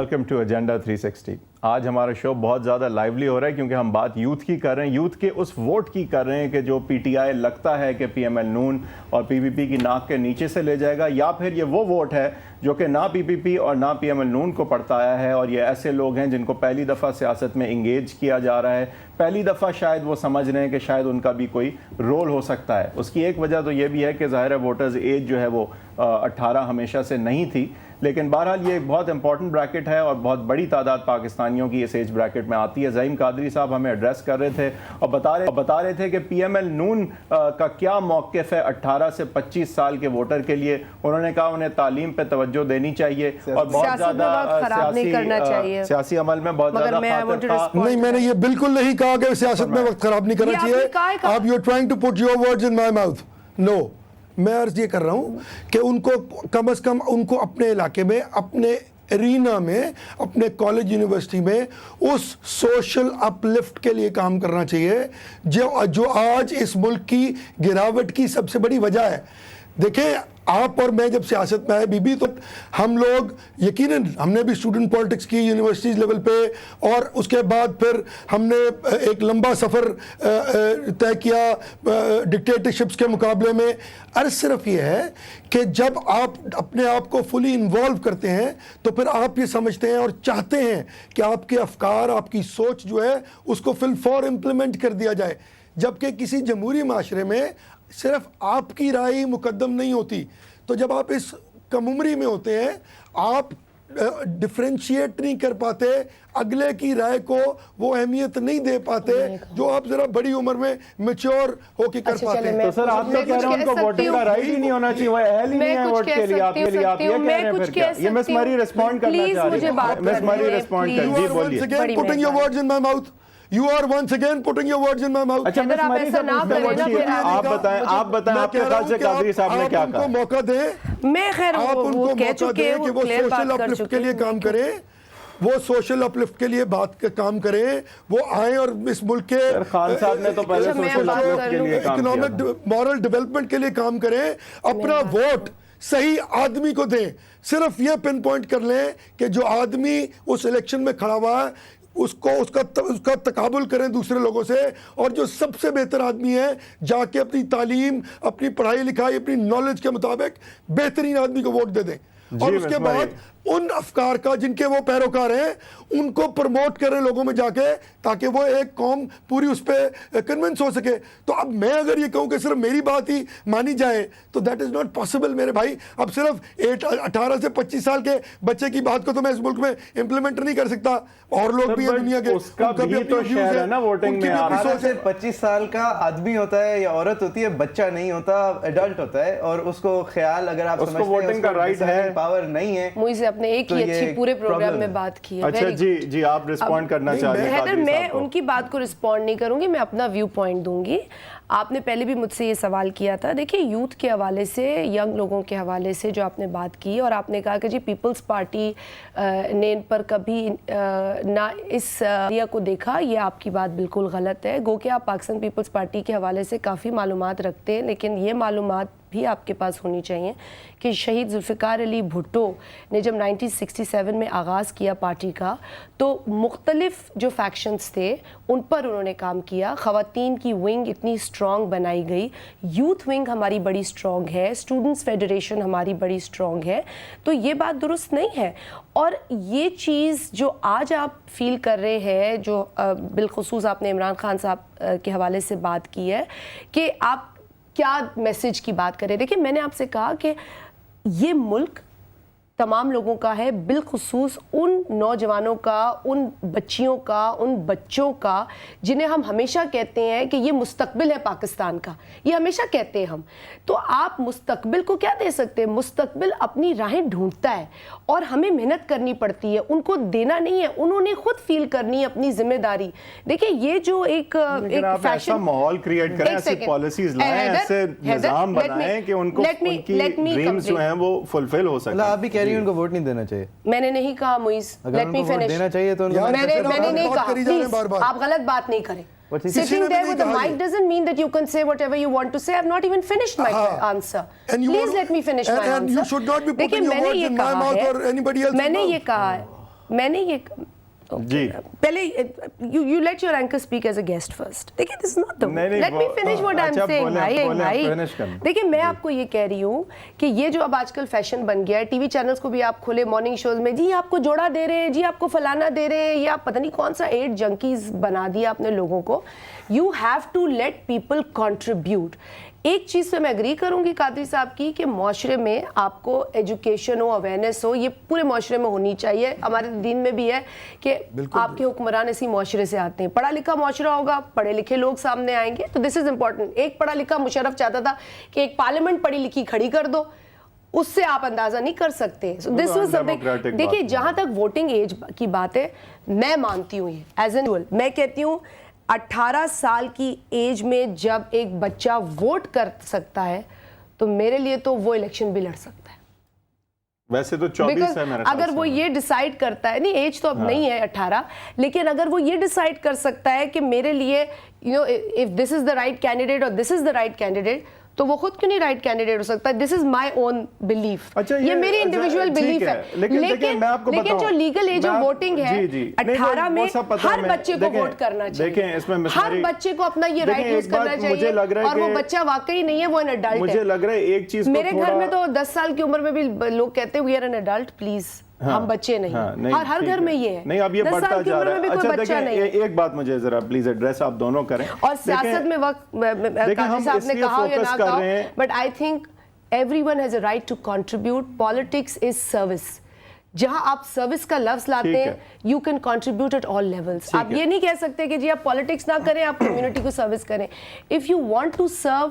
Welcome to agenda 360۔ آج ہمارا شو بہت زیادہ لائیولی ہو رہا ہے کیونکہ ہم بات یوتھ کی کر رہے ہیں، یوتھ کے اس ووٹ کی کر رہے ہیں کہ جو پی ٹی آئی لگتا ہے کہ پی ایم ایل نون اور پی پی پی کی ناک کے نیچے سے لے جائے گا، یا پھر یہ وہ ووٹ ہے جو کہ نہ پی پی پی اور نہ پی ایم ایل نون کو پڑتا آیا ہے، اور یہ ایسے لوگ ہیں جن کو پہلی دفعہ سیاست میں انگیج کیا جا رہا ہے، پہلی دفعہ شاید وہ سمجھ رہے ہیں کہ شاید ان کا بھی کوئی رول ہو سکتا ہے۔ اس کی ایک وجہ تو یہ بھی ہے کہ ظاہر ہے ووٹرز ایج جو ہے وہ 18 ہمیشہ سے نہیں تھی، لیکن بہرحال یہ ایک بہت امپورٹنٹ بریکٹ ہے اور بہت بڑی تعداد پاکستانیوں کی اس ایج بریکٹ میں آتی ہے۔ زعیم قادری صاحب ہمیں ایڈریس کر رہے تھے اور بتا رہے تھے کہ پی ایم ایل نون کا کیا موقف ہے 18 سے 25 سال کے ووٹر کے لیے۔ انہوں نے کہا انہیں تعلیم پہ توجہ دینی چاہیے اور بہت زیادہ سیاسی عمل میں بہت زیادہ نہیں، میں نے یہ بالکل نہیں کہا کہ سیاست میں وقت خراب نہیں کرنا چاہیے۔ آپ you trying to put your words in my mouth. No, میں عرض یہ کر رہا ہوں کہ ان کو کم از کم ان کو اپنے علاقے میں، اپنے ارینا میں، اپنے کالج یونیورسٹی میں اس سوشل اپ لفٹ کے لیے کام کرنا چاہیے جو آج اس ملک کی گراوٹ کی سب سے بڑی وجہ ہے۔ دیکھیں، آپ اور میں جب سیاست میں آئے بھی تو ہم لوگ یقیناً ہم نے بھی اسٹوڈنٹ پالیٹکس کی یونیورسٹیز لیول پہ، اور اس کے بعد پھر ہم نے ایک لمبا سفر طے کیا ڈکٹیٹرشپس کے مقابلے میں۔ عرض صرف یہ ہے کہ جب آپ اپنے آپ کو فلی انوالو کرتے ہیں تو پھر آپ یہ سمجھتے ہیں اور چاہتے ہیں کہ آپ کے افکار، آپ کی سوچ جو ہے اس کو فی الفور امپلیمنٹ کر دیا جائے، جبکہ کسی جمہوری معاشرے میں صرف آپ کی رائے مقدم نہیں ہوتی۔ تو جب آپ اس کم عمری میں ہوتے ہیں آپ ڈفرینشیٹ نہیں کر پاتے، اگلے کی رائے کو وہ اہمیت نہیں دے پاتے جو آپ ذرا بڑی عمر میں میچور ہو کے کر پاتے ہیں۔ تو سر آپ تو کہہ رہے ہیں ان کو ووٹنگ کا رائٹ ہی نہیں ہونا چاہیے، وہ اہل ہی نہیں ہے ووٹ کے لیے، آپ کے لیے آپ یہ کہہ رہے ہیں پھر کیا؟ یہ مس مری ریسپونڈ کرنا چاہ رہی ہے، مس مری ریسپونڈ کر جی بولیے۔ putting your words in my mouth. You are once again putting your words in my mouth. اچھا مس مری سے پوچھنا پڑھیے، آپ بتائیں آپ کے خیال سے قادری صاحب نے کیا کہا؟ آپ ان کو موقع دیں، میں خیر آپ ان کو موقع دیں کہ وہ سوشل اپ لفٹ کے لیے کام کریں، وہ سوشل اپ لفٹ کے لیے بات کا کام کریں، وہ آئیں اور اس ملک کے خان صاحب نے تو پہلے سوشل اپ لفٹ کے لیے کام کیا، اکنامک مورل ڈیولپمنٹ کے لیے کام کریں، اپنا ووٹ صحیح آدمی کو دیں۔ صرف یہ پن پوائنٹ کر لیں کہ جو آدمی اس الیکشن میں کھڑا ہوا ہے اس کا تقابل کریں دوسرے لوگوں سے، اور جو سب سے بہتر آدمی ہے جا کے اپنی تعلیم، اپنی پڑھائی لکھائی، اپنی نالج کے مطابق بہترین آدمی کو ووٹ دے دیں، اور اس کے بعد ان افکار کا جن کے وہ پیروکار ہیں ان کو پروموٹ کریں لوگوں میں جا کے، تاکہ وہ ایک قوم پوری اس پہ کنونس ہو سکے۔ تو اب میں اگر یہ کہوں کہ صرف میری بات ہی مانی جائے تو دیٹ از ناٹ پاسبل میرے بھائی۔ اب صرف 18 سے 25 سال کے بچے کی بات کو تو میں اس ملک میں امپلیمنٹ نہیں کر سکتا، اور لوگ بھی ہیں دنیا کے، اس کا بھی تو شہر ہے نا ووٹنگ میں۔ 18 سے 25 سال کا آدمی ہوتا ہے یا عورت ہوتی ہے، بچہ نہیں ہوتا، ایڈلٹ ہوتا ہے، اور اس کو خیال اگر آپ سمجھتے ہیں ووٹنگ کا رائٹ ہے، پاور نہیں ہے۔ مجھے اپنے ایک ہی اچھی پورے پروگرام میں بات کی ہے۔ اچھا جی آپ رسپونڈ کرنا چاہ رہے ہیں؟ حیدر، میں ان کی بات کو رسپونڈ نہیں کروں گی، میں اپنا ویو پوائنٹ دوں گی۔ آپ نے پہلے بھی مجھ سے یہ سوال کیا تھا، دیکھیں یوتھ کے حوالے سے، ینگ لوگوں کے حوالے سے جو آپ نے بات کی، اور آپ نے کہا کہ جی پیپلز پارٹی نے ان پر کبھی نہ اس ایریا کو دیکھا، یہ آپ کی بات بالکل غلط ہے۔ گو کہ آپ پاکستان پیپلز پارٹی کے حوالے سے کافی معلومات رکھتے ہیں، لیکن یہ معلومات بھی آپ کے پاس ہونی چاہیے کہ شہید ذوالفقار علی بھٹو نے جب 1967 میں آغاز کیا پارٹی کا تو مختلف جو فیکشنز تھے ان پر انہوں نے کام کیا، خواتین کی ونگ اتنی اسٹرانگ بنائی گئی، یوتھ ونگ ہماری بڑی اسٹرانگ ہے، اسٹوڈنٹس فیڈریشن ہماری بڑی اسٹرانگ ہے، تو یہ بات درست نہیں ہے۔ اور یہ چیز جو آج آپ فیل کر رہے ہیں، جو بالخصوص آپ نے عمران خان صاحب کے حوالے سے بات کی ہے کہ آپ کیا میسج کی بات کریں، دیکھیں میں نے آپ سے کہا کہ یہ ملک تمام لوگوں کا ہے، بالخصوص ان نوجوانوں کا، ان بچیوں کا، ان بچوں کا جنہیں ہم ہمیشہ کہتے ہیں کہ یہ مستقبل ہے پاکستان کا، یہ ہمیشہ کہتے ہیں ہم۔ تو آپ مستقبل کو کیا دے سکتے ہیں؟ مستقبل اپنی راہیں ڈھونڈتا ہے اور ہمیں محنت کرنی پڑتی ہے، ان کو دینا نہیں ہے، انہوں نے خود فیل کرنی ہے اپنی ذمہ داری۔ دیکھیں یہ جو ایک ایسا ماحول کریٹ کریں، ایسی پالیسیز لائیں، ایسے نظام بنائیں کہ ان کو ان کی ڈریمز جو ہیں وہ فلفل ہو سکیں۔ آپ بھی کہہ رہی ہیں ان کو ووٹ نہیں دینا چاہیے۔ میں نے نہیں کہا معیز، لیٹ می فنش۔ دینا چاہیے تو میں نے نہیں کہا، پلیز آپ غلط بات نہیں کریں۔ Sitting there with the mic doesn't mean that you can say whatever you want to say. I've not even finished my answer. Please let me finish my answer. And you should not be putting your words in my mouth or anybody else's mouth. میں نے یہ کہا ہے، میں نے یہ جی پہلے you let your anchor speak as a guest first. دیکھیں this is not the way. Let me finish what I'm saying. بھائی دیکھیں میں آپ کو یہ کہہ رہی ہوں کہ یہ جو اب آج کل فیشن بن گیا ہے ٹی وی چینلز کو بھی آپ کھولے مارننگ شوز میں جی آپ کو جوڑا دے رہے ہیں جی آپ کو فلانا دے رہے ہیں یا پتہ نہیں کون سا ایڈ جنکیز بنا دیا اپنے لوگوں کو. You have to let people contribute. ایک چیز سے میں اگری کروں گی قادری صاحب کی کہ معاشرے میں آپ کو ایجوکیشن ہو اویئرنیس ہو یہ پورے معاشرے میں ہونی چاہیے. ہمارے دین میں بھی ہے کہ آپ کے حکمران اسی معاشرے سے آتے ہیں. پڑھا لکھا معاشرہ ہوگا پڑھے لکھے لوگ سامنے آئیں گے تو دس از امپورٹنٹ. ایک پڑھا لکھا مشرف چاہتا تھا کہ ایک پارلیمنٹ پڑھی لکھی کھڑی کر دو اس سے آپ اندازہ نہیں کر سکتے. This was something. دیکھیے جہاں تک ووٹنگ ایج کی بات ہے میں مانتی ہوں یہ ایز این میں کہتی ہوں 18 سال کی ایج میں جب ایک بچہ ووٹ کر سکتا ہے تو میرے لیے تو وہ الیکشن بھی لڑ سکتا ہے. ویسے تو 24 ہے میرا. اگر وہ یہ ڈیسائیڈ کرتا ہے نہیں ایج تو اب نہیں ہے 18 لیکن اگر وہ یہ ڈیسائیڈ کر سکتا ہے کہ میرے لیے if this is the right candidate or this is the right candidate تو وہ خود کیوں نہیں رائٹ کینڈیڈیٹ ہو سکتا. دس از مائی اون بلیف. یہ میری انڈیویجول بلیف ہے. لیکن جو لیگل ایج آف ووٹنگ ہے 18 میں ہر بچے کو ووٹ کرنا چاہیے. ہر بچے کو اپنا یہ رائٹ یوز کرنا چاہیے اور وہ بچہ واقعی نہیں ہے وہ ان ایڈلٹ ہے. مجھے لگ رہا ہے ایک چیز میرے گھر میں تو 10 سال کی عمر میں بھی لوگ کہتے ہیں we are an adult please ہم بچے نہیں. اور ہر گھر میں یہ ہے. نہیں اب یہ بڑھتا جا رہا ہے. اچھا دیکھیں ایک بات مجھے ذرا پلیز ایڈریس آپ دونوں کریں. اور سیاست میں وقت قاضی صاحب نے کہا یا نہ کہا but I think everyone has a right to contribute. Politics is service. جہاں آپ سروس کا لفظ لاتے ہیں you can contribute at all levels. آپ یہ نہیں کہہ سکتے کہ جی آپ پالیٹکس نہ کریں آپ کمیونٹی کو سروس کریں. If you want to serve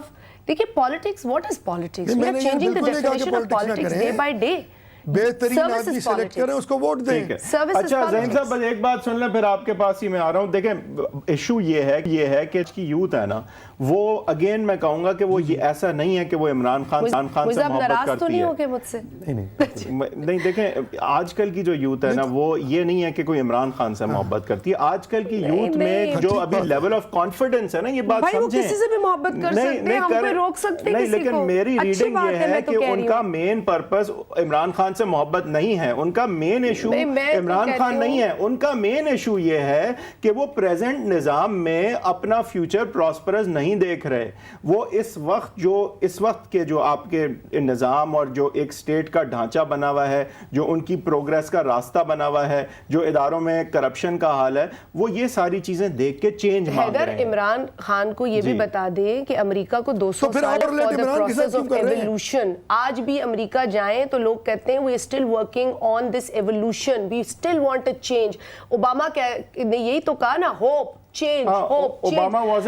دیکھیے politics what is politics we are changing the definition of politics day by day. بہترین آدمی سلیکٹ کریں اس کو ووٹ دیں. اچھا زہیم صاحب بس ایک بات سن لیں پھر آپ کے پاس ہی میں آ رہا ہوں. دیکھیں ایشو یہ ہے کہ اس کی یوتھ ہے نا وہ اگین میں کہوں گا کہ وہ یہ ایسا نہیں ہے کہ وہ عمران خان سے محبت کرتی ہے. نہیں دیکھیں آج کل کی جو یوتھ ہے نا وہ یہ نہیں ہے کہ کوئی عمران خان سے محبت کرتی ہے. آج کل کی یوتھ میں جو ابھی لیول آف کانفیڈنس ہے نا یہ بات سمجھیں کسی سے بھی محبت کر سکتے ہیں ہم کوئی روک سکتے ہیں نہیں. لیکن میری ریڈنگ یہ ہے کہ ان کا مین پرپس عمران خان سے محبت نہیں ہے. ان کا مین ایشو عمران خان نہیں ہے. ان کا مین ایشو یہ ہے کہ وہ پریزنٹ نظام میں اپنا فیوچر پراسپرس نہیں دیکھ رہے. وہ اس وقت کے جو آپ کے نظام اور جو ایک سٹیٹ کا ڈھانچہ بنا ہوا ہے جو ان کی پروگریس کا راستہ بنا ہوا ہے جو اداروں میں کرپشن کا حال ہے وہ یہ ساری چیزیں دیکھ کے چینج مانگ رہے ہیں. عمران خان کو یہ بھی بتا دیں کہ امریکہ کو 200 سال for the process of evolution. آج بھی امریکہ جائیں تو لوگ کہتے ہیں we are still working on this evolution, we still want a change. Obama نے یہی تو کہا نا ہوپ چینج ہوپ چینج.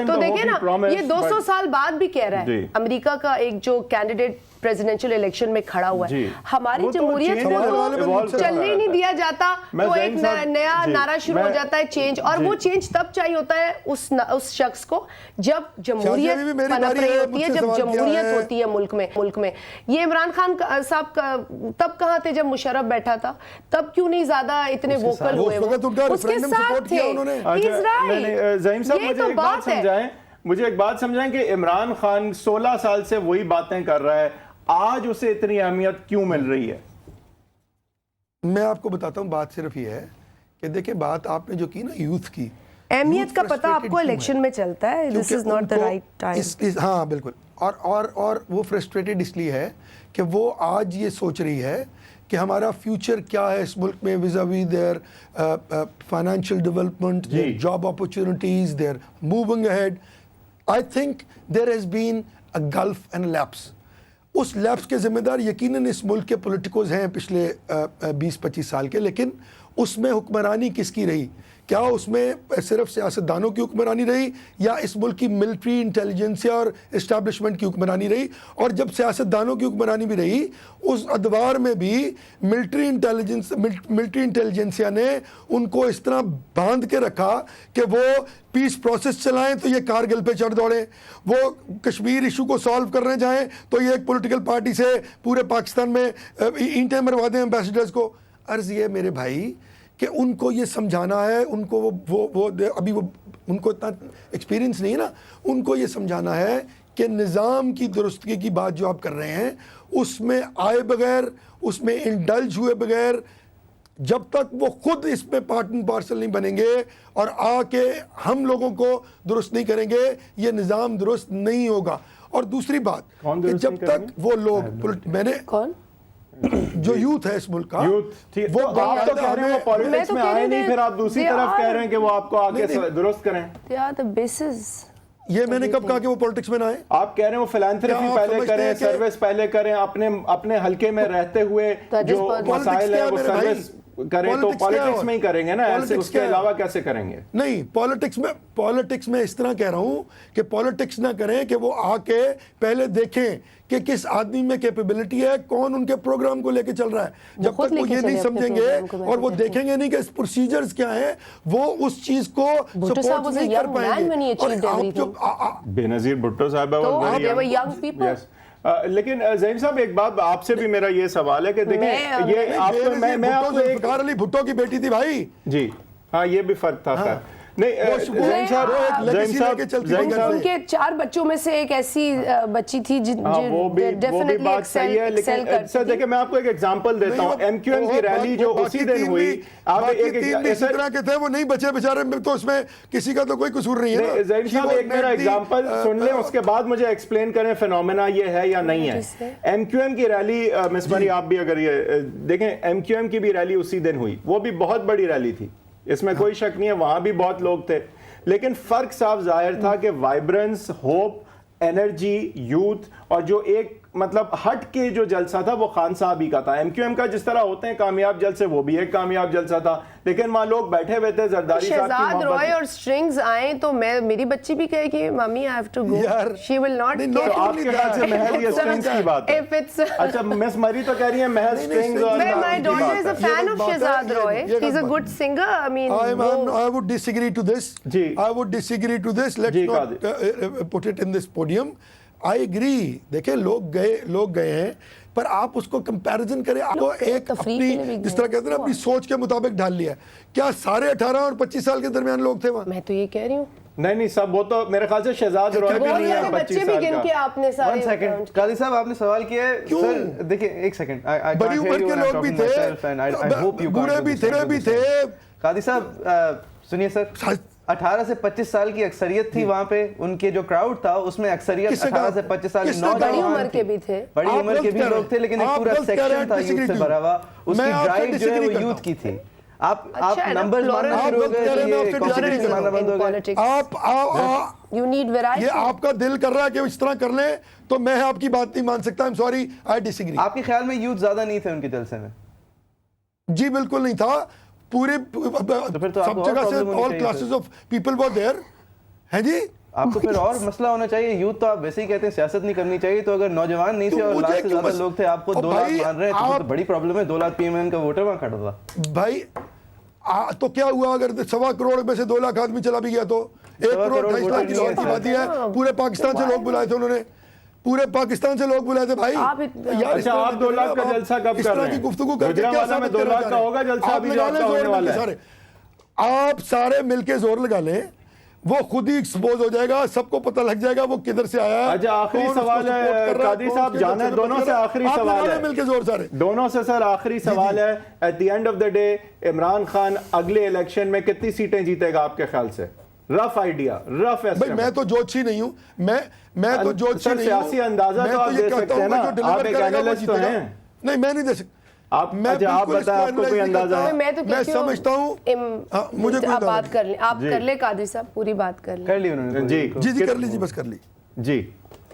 تو دیکھیں نا یہ 200 سال بعد بھی کہہ رہا ہے. امریکہ کا ایک جو کینڈیڈیٹ پریزیڈنشل الیکشن میں کھڑا ہوا ہے ہماری جمہوریت کو تو چلنے ہی نہیں دیا جاتا. تو ایک نیا نعرہ شروع ہو جاتا ہے چینج. اور وہ چینج تب چاہیے ہوتا ہے اس شخص کو جب جمہوریت پنپ رہی ہوتی ہے جب جمہوریت ہوتی ہے ملک میں. یہ عمران خان صاحب تب کہاں تھے جب مشرف بیٹھا تھا. تب کیوں نہیں زیادہ اتنے ووکل ہوئے اس کے ساتھ تھے. زہیم صاحب مجھے ایک بات سمجھائیں کہ عمران خان 16 سال سے وہی باتیں کر رہا ہے آج اسے اتنی اہمیت کیوں مل رہی ہے. میں آپ کو بتاتا ہوں بات صرف یہ ہے کہ دیکھیں بات آپ نے جو کی نا یوتھ کی اہمیت کا پتہ آپ کو الیکشن میں چلتا ہے. This is not the right time. ہاں بالکل. اور وہ فرسٹریٹڈ اس لیے ہے کہ وہ آج یہ سوچ رہی ہے کہ ہمارا فیوچر کیا ہے اس ملک میں vis a vis their financial development their job opportunities their moving ahead. I think there has been a gulf and lapse. اس لیپس کے ذمہ دار یقیناً اس ملک کے پولیٹیکوز ہیں پچھلے 20-25 سال کے. لیکن اس میں حکمرانی کس کی رہی؟ کیا اس میں صرف سیاستدانوں کی حکمرانی رہی یا اس ملک کی ملٹری انٹیلیجنسیا اور اسٹیبلشمنٹ کی حکمرانی رہی؟ اور جب سیاستدانوں کی حکمرانی بھی رہی اس ادوار میں بھی ملٹری انٹیلیجنسیا نے ان کو اس طرح باندھ کے رکھا کہ وہ پیس پروسیس چلائیں تو یہ کارگل پہ چڑھ دوڑیں, وہ کشمیر ایشو کو سالو کرنے جائیں تو یہ ایک پولیٹیکل پارٹی سے پورے پاکستان میں اینٹیں مروا دیں امبیسڈرز کو. عرض یہ میرے بھائی کہ ان کو یہ سمجھانا ہے, ان کو وہ ابھی ان کو اتنا ایکسپیرینس نہیں ہے نا, ان کو یہ سمجھانا ہے کہ نظام کی درستگی کی بات جو آپ کر رہے ہیں اس میں آئے بغیر, اس میں انڈلج ہوئے بغیر جب تک وہ خود اس میں پارٹ اینڈ پارسل نہیں بنیں گے اور آ کے ہم لوگوں کو درست نہیں کریں گے, یہ نظام درست نہیں ہوگا. اور دوسری بات کہ جب تک وہ لوگ, میں نے کون جو یوتھ ہے اس ملک کا, وہ آپ تو کہہ رہے ہیں وہ پالیٹکس میں آئے نہیں, پھر آپ دوسری طرف کہہ رہے ہیں کہ وہ آپ کو آگے درست کریں. یہ میں نے کب کہا کہ وہ پالیٹکس میں نہ آئے؟ آپ کہہ رہے ہیں وہ فلانتھرپی پہلے کریں, سروس پہلے کریں, اپنے حلقے میں رہتے ہوئے جو مسائل ہیں وہ سروس کریں, تو پالیٹکس میں ہی کریں گے نا, ایسے اس کے علاوہ کیسے کریں گے؟ نہیں, پالیٹکس میں اس طرح کہہ رہا ہوں کہ پالیٹکس نہ کریں کہ وہ آ کے پہلے دیکھیں کہ کس آدمی میں کیپیبلٹی ہے, کون ان کے پروگرام کو لے کے چل رہا ہے. جب تک وہ یہ نہیں سمجھیں گے اور وہ دیکھیں گے نہیں کہ اس پروسیجرز کیا ہیں, وہ اس چیز کو سپورٹ نہیں کر پائیں گے. اور آپ جو بے نظیر بھٹو صاحب لیکن زعیم صاحب ایک بات آپ سے بھی میرا یہ سوال ہے کہ دیکھیں یہ آپ کو میں آپ کو ذوالفقار علی بھٹو کی بیٹی تھی بھائی. جی ہاں یہ بھی فرق تھا خیر. نہیں زعیم صاحب ان کے 4 بچوں میں سے ایک ایسی بچی تھی وہ بھی بات صحیح ہے, لیکن سر دیکھیں میں آپ کو ایک ایگزامپل دیتا ہوں. ایم کیو ایم کی ریلی جو اسی دن ہوئی, آپ ایک اس طرح کے تھے, وہ نہیں بچے بیچارے, تو اس میں کسی کا تو کوئی قصور نہیں ہے. زعیم صاحب ایک میرا ایگزامپل سن لیں, اس کے بعد مجھے ایکسپلین کریں فینومینا یہ ہے یا نہیں ہے. ایم کیو ایم کی ریلی, مس مری آپ بھی اگر یہ دیکھیں, ایم کیو ایم کی بھی ریلی اسی دن ہوئی, وہ بھی بہت بڑی ریلی تھی, اس میں کوئی شک نہیں ہے, وہاں بھی بہت لوگ تھے, لیکن فرق صاف ظاہر تھا کہ وائبرنس, ہوپ, انرجی, یوتھ, اور جو ایک مطلب ہٹ کے جو جلسہ تھا وہ خان صاحب ہی کا تھا. ایم کیو ایم کا جس طرح ہوتے ہیں کامیاب جلسے, وہ بھی ایک کامیاب جلسہ تھا, لیکن وہاں لوگ بیٹھے ہوئے تھے. زرداری صاحب کی شہزاد روئے اور سٹرنگز آئیں تو میری بچی بھی کہے کہ mummy I have to go, she will not. تو آپ کے خیال سے محض یہ سٹرنگز کی بات ہے؟ اچھا مس مری تو کہہ رہی ہیں محض سٹرنگز. اور my daughter is a fan of Shehzad Roy. He's a good singer. I mean, I would disagree to this. I would disagree to this. Let's not put it in this podium. I agree. دیکھیں لوگ گئے ہیں, پر آپ اس کو comparison کریں, آپ کو ایک اپنی جس طرح کہتے ہیں نا اپنی سوچ کے مطابق ڈال لیا. کیا سارے 18 اور 25 سال کے درمیان لوگ تھے وہاں؟ میں تو یہ کہہ رہی ہوں. نہیں صاحب, وہ تو میرے خیال سے شہزاد روئے بھی نہیں ہے 25 سال کا. آپ نے سارے 1 سیکنڈ قاضی صاحب آپ نے سوال کیا ہے. سر دیکھیں ایک سیکنڈ, بڑی عمر کے لوگ بھی تھے, بوڑھے بھی تھے. قاضی صاحب سنیے سر, 18 سے 25 سال کی اکثریت تھی وہاں پہ, ان کے جو کراؤڈ تھا اس میں اکثریت 18 سے 25 سال بڑی عمر کے بھی تھے, بڑی عمر کے بھی لوگ تھے, لیکن ایک پورا سیکشن تھا یوتھ سے بھرا ہوا, اس کی ڈرائیو جو ہے وہ یوتھ کی تھی. آپ نمبرز ماننا شروع ہو گئے, یہ کمپٹیشن ماننا بند ہو گئے. یہ آپ کا دل کر رہا ہے کہ اس طرح کر لیں, تو میں آپ کی بات نہیں مان سکتا. I'm sorry, I disagree. آپ کے خیال میں یوتھ زیادہ نہیں تھے ان کے جلسے میں؟ جی بالکل نہیں تھا, پورے سب جگہ سے all classes of people were there. ہیں جی, آپ کو پھر اور مسئلہ ہونا چاہیے. یوتھ تو آپ ویسے ہی کہتے ہیں سیاست نہیں کرنی چاہیے, تو اگر نوجوان نہیں تھے اور لاکھ سے زیادہ لوگ تھے, آپ کو 2 لاکھ مان رہے ہیں, تو بڑی پرابلم ہے. 2 لاکھ پی ایم این کا ووٹر وہاں کھڑا تھا بھائی. تو کیا ہوا اگر 1.25 کروڑ میں سے 2 لاکھ آدمی چلا بھی گیا تو 1 کروڑ 2.5 لاکھ کی لاہور کی بات ہے. پورے پاکستان سے لوگ بلائے تھے انہوں نے, پورے پاکستان سے لوگ بلائے تھے بھائی. اچھا آپ 2 لاکھ کا جلسہ کب کر رہے ہیں؟ گفتگو کر کے کیا ثابت کرنا چاہ رہے ہیں؟ آپ سارے مل کے زور لگا لیں, وہ خود ہی ایکسپوز ہو جائے گا, سب کو پتہ لگ جائے گا وہ کدھر سے آیا ہے. اچھا آخری سوال ہے قاضی صاحب, جانا ہے دونوں سے آخری سوال ہے, مل کے زور سارے دونوں سے سر آخری سوال ہے. At the end of the day Imran Khan اگلے الیکشن میں کتنی سیٹیں جیتے گا آپ کے خیال سے؟ رف آئیڈیا, رف ایسٹیمیٹ. میں تو جوتشی نہیں ہوں, میں تو جوتشی نہیں ہوں. سیاسی اندازہ تو آپ دے سکتے ہیں نا, آپ ایک اینالسٹ تو ہیں. نہیں میں نہیں دے سکتا. آپ بتائیں, آپ کو کوئی اندازہ ہے؟ میں سمجھتا ہوں, مجھے کوئی بات کر لیں, آپ کر لیں قاضی صاحب, پوری بات کر لیں. کر لی انہوں نے. جی کر لی, بس کر لی. جی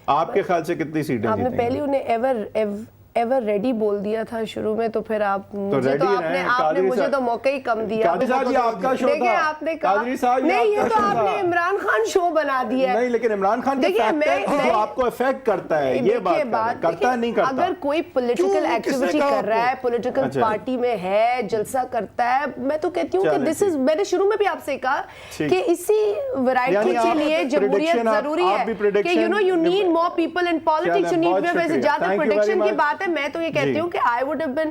آپ کے خیال سے کتنی سیٹیں آپ نے پہلے انہیں ایور ریڈی بول دیا تھا شروع میں, تو پھر آپ مجھے تو آپ نے مجھے تو موقع ہی کم دیا. قاضی صاحب یہ آپ کا شو تھا. دیکھیں آپ نے کہا نہیں, یہ تو آپ نے عمران خان شو بنا دیا ہے. نہیں لیکن عمران خان جو آپ کو افیکٹ کرتا ہے, یہ بات کرتا ہے نہیں کرتا. اگر کوئی پولیٹیکل ایکٹیویٹی کر رہا ہے, پولیٹیکل پارٹی میں ہے, جلسہ کرتا ہے, میں تو کہتی ہوں کہ دس از, میں نے شروع میں بھی آپ سے کہا کہ اسی ورائٹی کے لیے جمہوریت ضروری ہے کہ you need more people in politics, you need. ویسے جہاں تک پریڈکشن کی بات ہے, میں تو یہ کہتی ہوں کہ I would have been